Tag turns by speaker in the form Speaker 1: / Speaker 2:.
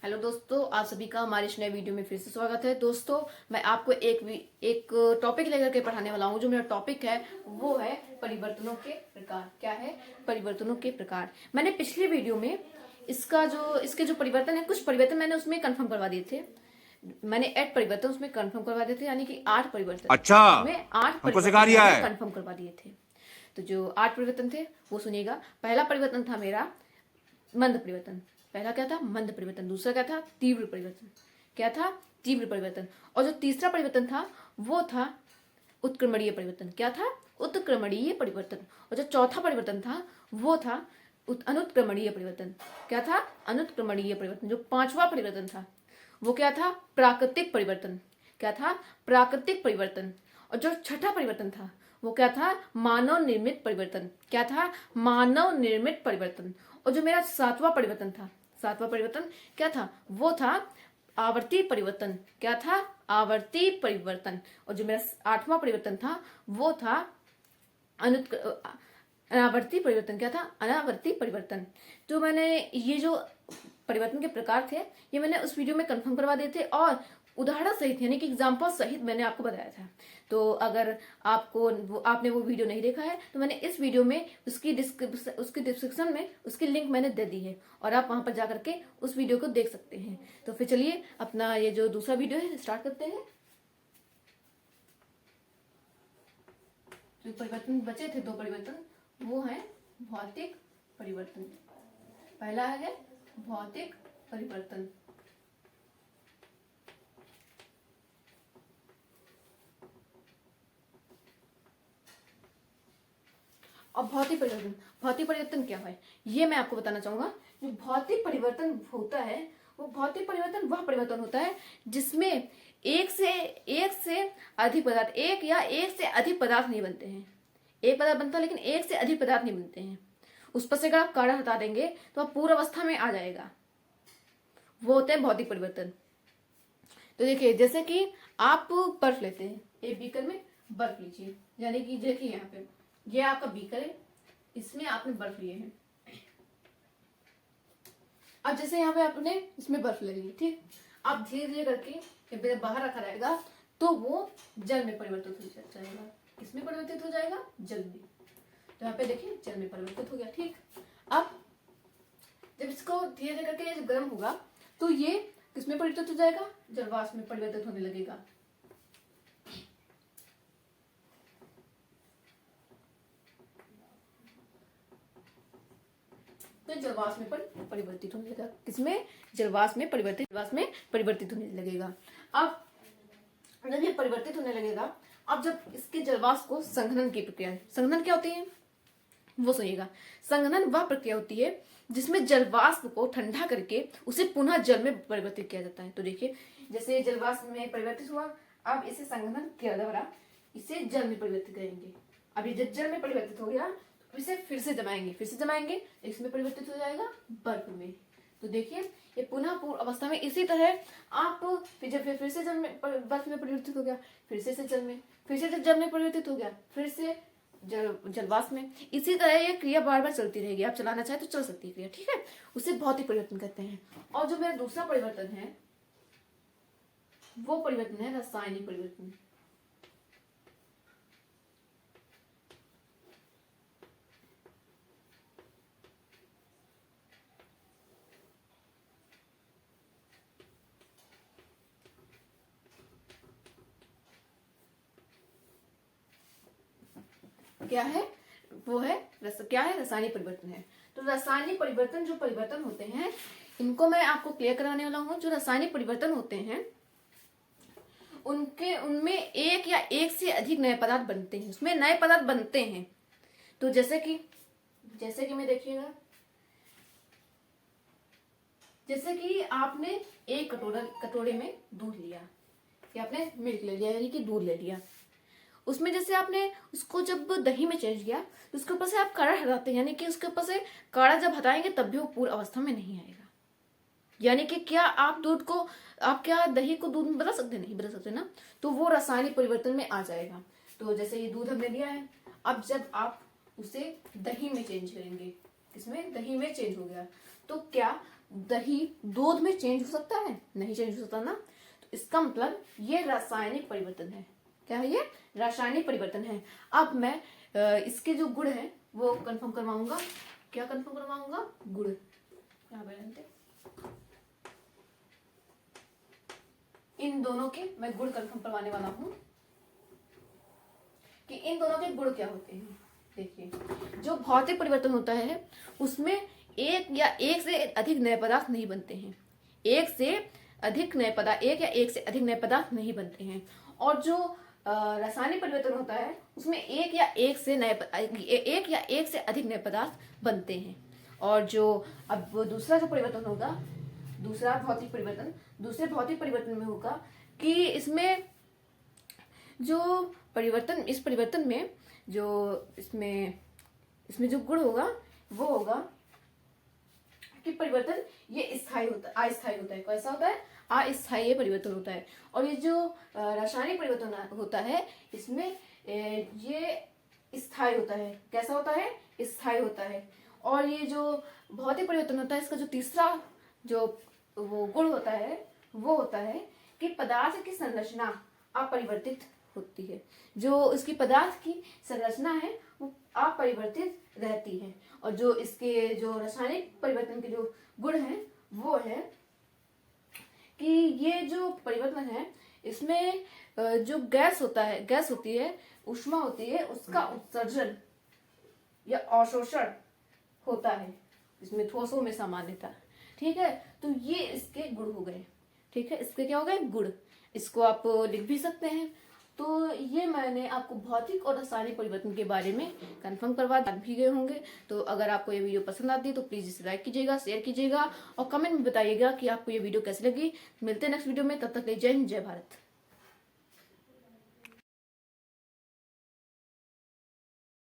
Speaker 1: Hello दोस्तों, आप सभी का हमारे इस नए वीडियो में फिर से स्वागत है। दोस्तों, मैं आपको एक टॉपिक लेकर के पढ़ाने वाला हूँ। जो मेरा टॉपिक है वो है परिवर्तनों के प्रकार। क्या है? परिवर्तनों के प्रकार। मैंने पिछले वीडियो में इसके जो परिवर्तन है, कुछ परिवर्तन मैंने उसमें कंफर्म करवा दिए थे। मैंने 8 परिवर्तन उसमें कंफर्म करवा दिए थे, यानी कि 8 परिवर्तन।
Speaker 2: अच्छा,
Speaker 1: उसमें 8
Speaker 2: हमको सिखा
Speaker 1: परिवर्तन
Speaker 2: रिया
Speaker 1: मैंने
Speaker 2: है।
Speaker 1: कंफर्म करवा दिए थे। तो जो 8 परिवर्तन थे वो सुनिएगा। पहला परिवर्तन था मेरा मंद परिवर्तन। पहला क्या था? मंद परिवर्तन। दूसरा क्या था? तीव्र परिवर्तन। क्या था? तीव्र परिवर्तन। और जो तीसरा परिवर्तन था वो था उत्क्रमणीय परिवर्तन। क्या था? उत्क्रमणीय परिवर्तन। और जो चौथा परिवर्तन था वो था अनुत्क्रमणीय परिवर्तन। क्या था? अनुत्क्रमणीय परिवर्तन। जो पांचवा परिवर्तन था वो क्या था? प्राकृतिक परिवर्तन। क्या था? प्राकृतिक परिवर्तन। और जो छठा परिवर्तन था वो क्या था? मानव निर्मित परिवर्तन। क्या था? मानव निर्मित परिवर्तन। और जो मेरा सातवां परिवर्तन क्या था? वो था आवर्ती परिवर्तन। क्या था? आवर्ती परिवर्तन। और जो मेरा 8वां परिवर्तन था वो था अनावर्ती परिवर्तन। क्या था? अनावर्ती परिवर्तन। तो मैंने ये जो परिवर्तन के प्रकार थे ये मैंने उस वीडियो में कंफर्म करवा दिए थे, और उदाहरण सहित यानी कि एग्जाम्पल सहित मैंने आपको बताया था। तो अगर आपने वो वीडियो नहीं देखा है तो मैंने इस वीडियो में उसकी डिस्क्रिप्शन में उसकी लिंक मैंने दे दी है, और आप वहां पर जाकर के उस वीडियो को देख सकते हैं। तो फिर चलिए अपना ये जो दूसरा वीडियो है स्टार्ट करते हैं। जो परिवर्तन बचे थे, 2 परिवर्तन, वो है भौतिक परिवर्तन। पहला है भौतिक परिवर्तन। अब भौतिक परिवर्तन क्या है ये मैं आपको बताना चाहूंगा। जो भौतिक परिवर्तन होता है वो भौतिक परिवर्तन वह परिवर्तन होता है जिसमें एक से अधिक पदार्थ, एक या एक से अधिक पदार्थ नहीं बनते हैं। एक पदार्थ बनता है लेकिन एक से अधिक पदार्थ नहीं बनते हैं। उस पर से अगर आप काढ़ा हटा देंगे तो आप पूर्ण अवस्था में आ जाएगा। वो होते हैं भौतिक परिवर्तन। तो देखिए, जैसे कि आप बर्फ लेते हैं, एक बीकर में बर्फ लीजिए, यानी कि देखिए यहाँ पे ये आपका बीकर है, इसमें आपने बर्फ लिए है। अब जैसे यहाँ पे आपने इसमें बर्फ ले ली, ठीक। अब धीरे धीरे करके जब बाहर रखा रहेगा तो वो जल में परिवर्तित हो जाएगा। किसमें परिवर्तित हो जाएगा? जल में। तो यहाँ पे देखिए जल में परिवर्तित हो गया, ठीक। अब जब इसको धीरे धीरे करके जब गर्म होगा तो ये किसमें परिवर्तित हो जाएगा? जलवाष्प में परिवर्तित होने लगेगा। तो जलवाष्प में परिवर्तित होने लगेगा। किसमें? जलवाष्प में परिवर्तित होने लगेगा। अब जब ये परिवर्तित होने लगेगा, अब जब इसके जलवाष्प को संघनन की प्रक्रिया, संघनन क्या होती है वो सुनिएगा। संघनन वह प्रक्रिया होती है जिसमें जलवाष्प को ठंडा करके उसे पुनः जल में परिवर्तित किया जाता है। तो देखिए, जैसे जलवाष्प में परिवर्तित हुआ, अब इसे संघनन के द्वारा इसे जल में परिवर्तित करेंगे। अब ये जब जल में परिवर्तित हो गया तो इसे फिर से जमाएंगे, इसमें परिवर्तित हो जाएगा बर्फ में। तो देखिए ये पुनः पूर्ण अवस्था में। इसी तरह आप फिर से जल में बर्फ में परिवर्तित हो गया, फिर से जल में, फिर से जल में परिवर्तित हो गया, फिर से जलवाष्प में। इसी तरह ये क्रिया बार बार चलती रहेगी। आप चलाना चाहे तो चल सकती है क्रिया, ठीक है। उसे भौतिक परिवर्तन कहते हैं। और जो मेरा दूसरा परिवर्तन है वो परिवर्तन है रासायनिक परिवर्तन। क्या है? वो है क्या है? रासायनिक परिवर्तन है। तो रासायनिक परिवर्तन, जो परिवर्तन होते हैं इनको मैं आपको क्लियर कराने वाला हूं। जो रासायनिक परिवर्तन होते हैं उनमें एक या एक से अधिक नए पदार्थ बनते हैं, उसमें नए पदार्थ बनते हैं। तो जैसे कि मैं देखिएगा, जैसे कि आपने एक कटोरे में दूध लिया, या आपने मिल्क ले लिया यानी कि दूध ले लिया। उसमें जैसे आपने उसको जब दही में चेंज किया तो उसके ऊपर से आप काढ़ा हटाते हैं, यानी कि उसके ऊपर से काढ़ा जब हटाएंगे तब भी वो पूर्ण अवस्था में नहीं आएगा। यानी कि क्या आप क्या दही को दूध में बदल सकते? नहीं बदल सकते ना। तो वो रासायनिक परिवर्तन में आ जाएगा। तो जैसे ये दूध हमने लिया है, अब जब आप उसे दही में चेंज करेंगे, किसमें? दही में चेंज हो गया, तो क्या दही दूध में चेंज हो सकता है? नहीं चेंज हो सकता ना। तो इसका मतलब ये रासायनिक परिवर्तन है। क्या है ये? रासायनिक परिवर्तन है। अब मैं इसके जो गुण है वो कंफर्म करवाऊंगा। क्या कंफर्म करवाऊंगा? गुण। यहाँ पे इन दोनों के मैं गुण कंफर्म करवाने वाला हूं कि इन दोनों के गुण क्या होते हैं। देखिए, जो भौतिक परिवर्तन होता है उसमें एक या एक से अधिक नए पदार्थ नहीं बनते हैं। एक से अधिक नए पदार्थ, एक या एक से अधिक नए पदार्थ नहीं बनते हैं। और जो रासायनिक परिवर्तन होता है उसमें एक या एक से अधिक नए पदार्थ बनते हैं। और जो अब दूसरा जो परिवर्तन होगा, दूसरे भौतिक परिवर्तन में होगा कि इसमें जो परिवर्तन, इस परिवर्तन में जो इसमें जो गुण होगा वो होगा कि परिवर्तन ये अस्थायी होता है। कैसा होता है? अस्थायी परिवर्तन होता है। और ये जो रासायनिक परिवर्तन होता है इसमें ये स्थायी होता है। कैसा होता है? स्थायी होता है। और ये जो भौतिक परिवर्तन होता है इसका जो तीसरा जो वो गुण होता है वो होता है कि पदार्थ की संरचना अपरिवर्तित होती है। जो इसकी पदार्थ की संरचना है वो अपरिवर्तित रहती है। और जो इसके जो रासायनिक परिवर्तन के जो गुण हैं वो है कि ये जो परिवर्तन है इसमें जो गैस होती है, ऊष्मा होती है, उसका उत्सर्जन या अवशोषण होता है। इसमें ठोसों में सामान्यता। ठीक है, तो ये इसके गुण हो गए। ठीक है, इसके क्या हो गए? गुण। इसको आप लिख भी सकते हैं। तो ये मैंने आपको भौतिक और रासायनिक परिवर्तन के बारे में कंफर्म करवा भी गए होंगे। तो अगर आपको ये वीडियो पसंद आती है तो प्लीज इसे लाइक कीजिएगा, शेयर कीजिएगा और कमेंट में बताइएगा कि आपको ये वीडियो कैसी लगी। मिलते हैं नेक्स्ट वीडियो में, तब तक के लिए जय हिंद, जय भारत।